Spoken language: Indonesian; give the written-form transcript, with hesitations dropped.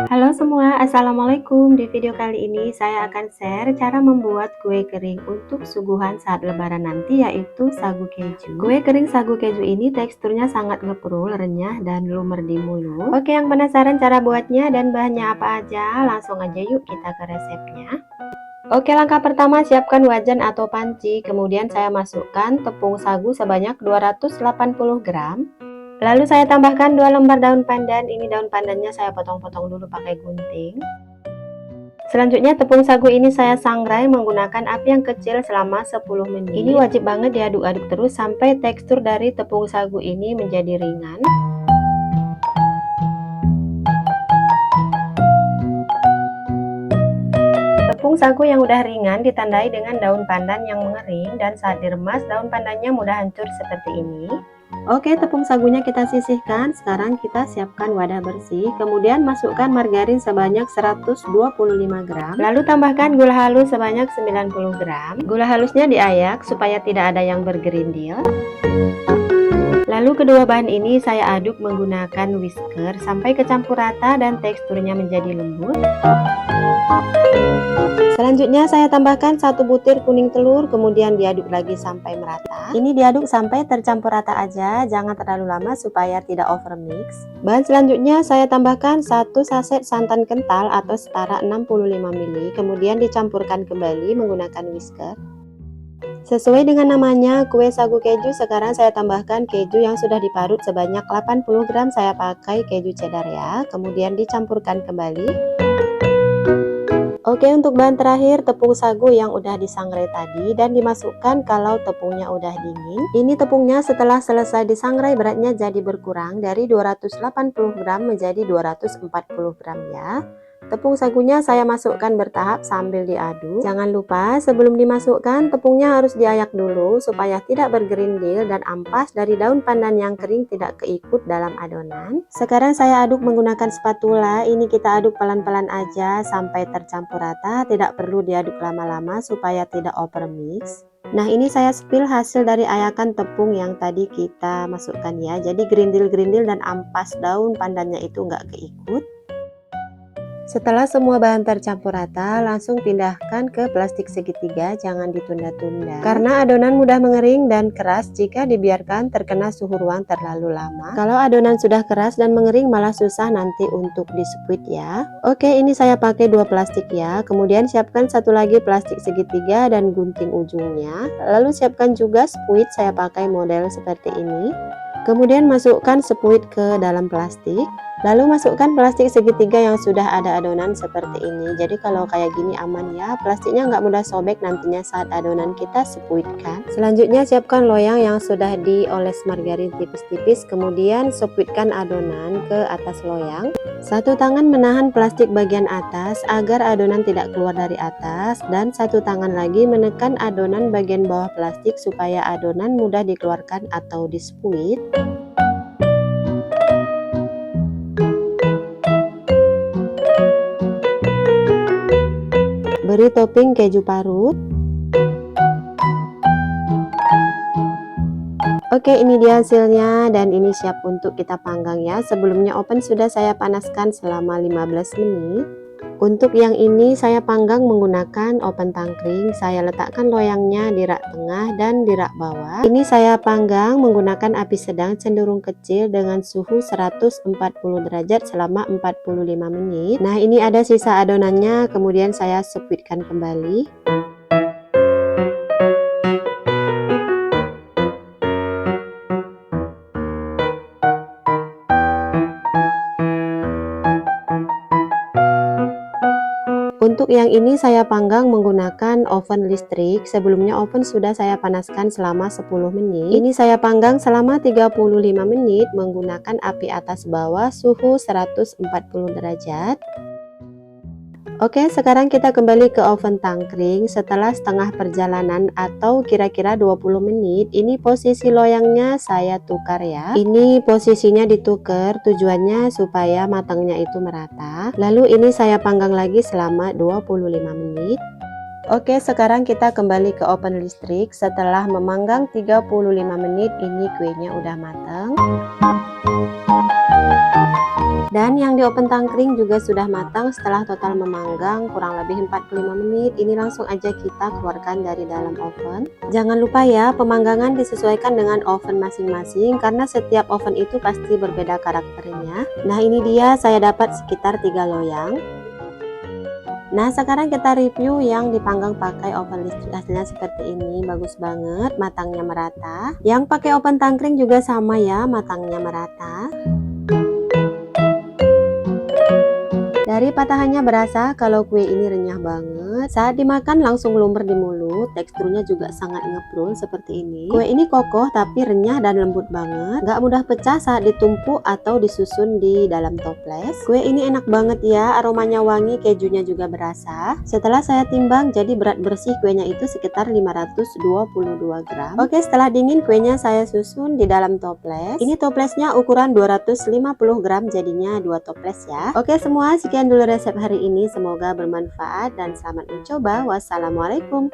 Halo semua, assalamualaikum. Di video kali ini saya akan share cara membuat kue kering untuk suguhan saat lebaran nanti, yaitu sagu keju. Kue kering sagu keju ini teksturnya sangat ngeprul, renyah, dan lumer di mulut. Oke, yang penasaran cara buatnya dan bahannya apa aja? Langsung aja yuk kita ke resepnya. Oke, langkah pertama siapkan wajan atau panci, kemudian saya masukkan tepung sagu sebanyak 280 gram. Lalu saya tambahkan 2 lembar daun pandan. Ini daun pandannya saya potong-potong dulu pakai gunting. Selanjutnya tepung sagu ini saya sangrai menggunakan api yang kecil selama 10 menit. Ini wajib banget diaduk-aduk terus sampai tekstur dari tepung sagu ini menjadi ringan. Tepung sagu yang udah ringan ditandai dengan daun pandan yang mengering, dan saat diremas daun pandannya mudah hancur seperti ini. Oke, tepung sagunya kita sisihkan. Sekarang kita siapkan wadah bersih, kemudian masukkan margarin sebanyak 125 gram. Lalu tambahkan gula halus sebanyak 90 gram. Gula halusnya diayak supaya tidak ada yang bergerindil. Lalu kedua bahan ini saya aduk menggunakan whisker sampai kecampur rata dan teksturnya menjadi lembut. Selanjutnya saya tambahkan 1 butir kuning telur, kemudian diaduk lagi sampai merata. Ini diaduk sampai tercampur rata aja, jangan terlalu lama supaya tidak over mix. Bahan selanjutnya saya tambahkan 1 saset santan kental atau setara 65 ml, kemudian dicampurkan kembali menggunakan whisker. Sesuai dengan namanya, kue sagu keju, sekarang saya tambahkan keju yang sudah diparut sebanyak 80 gram, saya pakai keju cheddar ya, kemudian dicampurkan kembali. Oke, untuk bahan terakhir tepung sagu yang udah disangrai tadi dan dimasukkan kalau tepungnya udah dingin. Ini tepungnya setelah selesai disangrai beratnya jadi berkurang dari 280 gram menjadi 240 gram ya. Tepung sagunya saya masukkan bertahap sambil diaduk. Jangan lupa sebelum dimasukkan tepungnya harus diayak dulu supaya tidak bergerindil dan ampas dari daun pandan yang kering tidak keikut dalam adonan. Sekarang saya aduk menggunakan spatula. Ini kita aduk pelan-pelan aja sampai tercampur rata, tidak perlu diaduk lama-lama supaya tidak over mix. Nah, ini saya spill hasil dari ayakan tepung yang tadi kita masukkan ya. Jadi gerindil-gerindil dan ampas daun pandannya itu nggak keikut. Setelah semua bahan tercampur rata, langsung pindahkan ke plastik segitiga, jangan ditunda-tunda. Karena adonan mudah mengering dan keras jika dibiarkan terkena suhu ruang terlalu lama. Kalau adonan sudah keras dan mengering malah susah nanti untuk di-squeeze ya. Oke, ini saya pakai 2 plastik ya. Kemudian siapkan satu lagi plastik segitiga dan gunting ujungnya. Lalu siapkan juga squeeze, saya pakai model seperti ini. Kemudian masukkan squeeze ke dalam plastik. Lalu masukkan plastik segitiga yang sudah ada adonan seperti ini. Jadi kalau kayak gini aman ya, plastiknya nggak mudah sobek nantinya saat adonan kita squeeze-kan. Selanjutnya siapkan loyang yang sudah dioles margarin tipis-tipis, kemudian squeeze-kan adonan ke atas loyang. Satu tangan menahan plastik bagian atas agar adonan tidak keluar dari atas, dan satu tangan lagi menekan adonan bagian bawah plastik supaya adonan mudah dikeluarkan atau di-squeeze. Beri topping keju parut. Oke, ini dia hasilnya dan ini siap untuk kita panggang ya. Sebelumnya oven sudah saya panaskan selama 15 menit. Untuk yang ini saya panggang menggunakan oven tangkring. Saya letakkan loyangnya di rak tengah dan di rak bawah. Ini saya panggang menggunakan api sedang cenderung kecil dengan suhu 140 derajat selama 45 menit. Nah, ini ada sisa adonannya, kemudian saya squeeze-kan kembali. Untuk yang ini saya panggang menggunakan oven listrik. Sebelumnya oven sudah saya panaskan selama 10 menit. Ini saya panggang selama 35 menit menggunakan api atas bawah suhu 140 derajat. Oke, sekarang kita kembali ke oven tangkring. Setelah setengah perjalanan atau kira-kira 20 menit, ini posisi loyangnya saya tukar ya. Ini posisinya ditukar, tujuannya supaya matangnya itu merata. Lalu ini saya panggang lagi selama 25 menit. Oke, sekarang kita kembali ke oven listrik. Setelah memanggang 35 menit, ini kuenya udah matang. Dan yang di oven tangkring juga sudah matang setelah total memanggang kurang lebih 45 menit. Ini langsung aja kita keluarkan dari dalam oven. Jangan lupa ya, pemanggangan disesuaikan dengan oven masing-masing karena setiap oven itu pasti berbeda karakternya. Nah, ini dia saya dapat sekitar 3 loyang. Nah, sekarang kita review yang dipanggang pakai oven listrik. Hasilnya seperti ini, bagus banget, matangnya merata. Yang pakai oven tangkring juga sama ya, matangnya merata. Dari patahannya berasa kalau kue ini renyah banget. Saat dimakan langsung lumer di mulut, teksturnya juga sangat ngeprul seperti ini. Kue ini kokoh tapi renyah dan lembut banget, gak mudah pecah saat ditumpuk atau disusun di dalam toples. Kue ini enak banget ya, aromanya wangi, kejunya juga berasa. Setelah saya timbang, jadi berat bersih kuenya itu sekitar 522 gram. Oke, setelah dingin kuenya saya susun di dalam toples. Ini toplesnya ukuran 250 gram, jadinya 2 toples ya. Oke semua, sekian dulu resep hari ini, semoga bermanfaat dan selamat mencoba. Wassalamualaikum.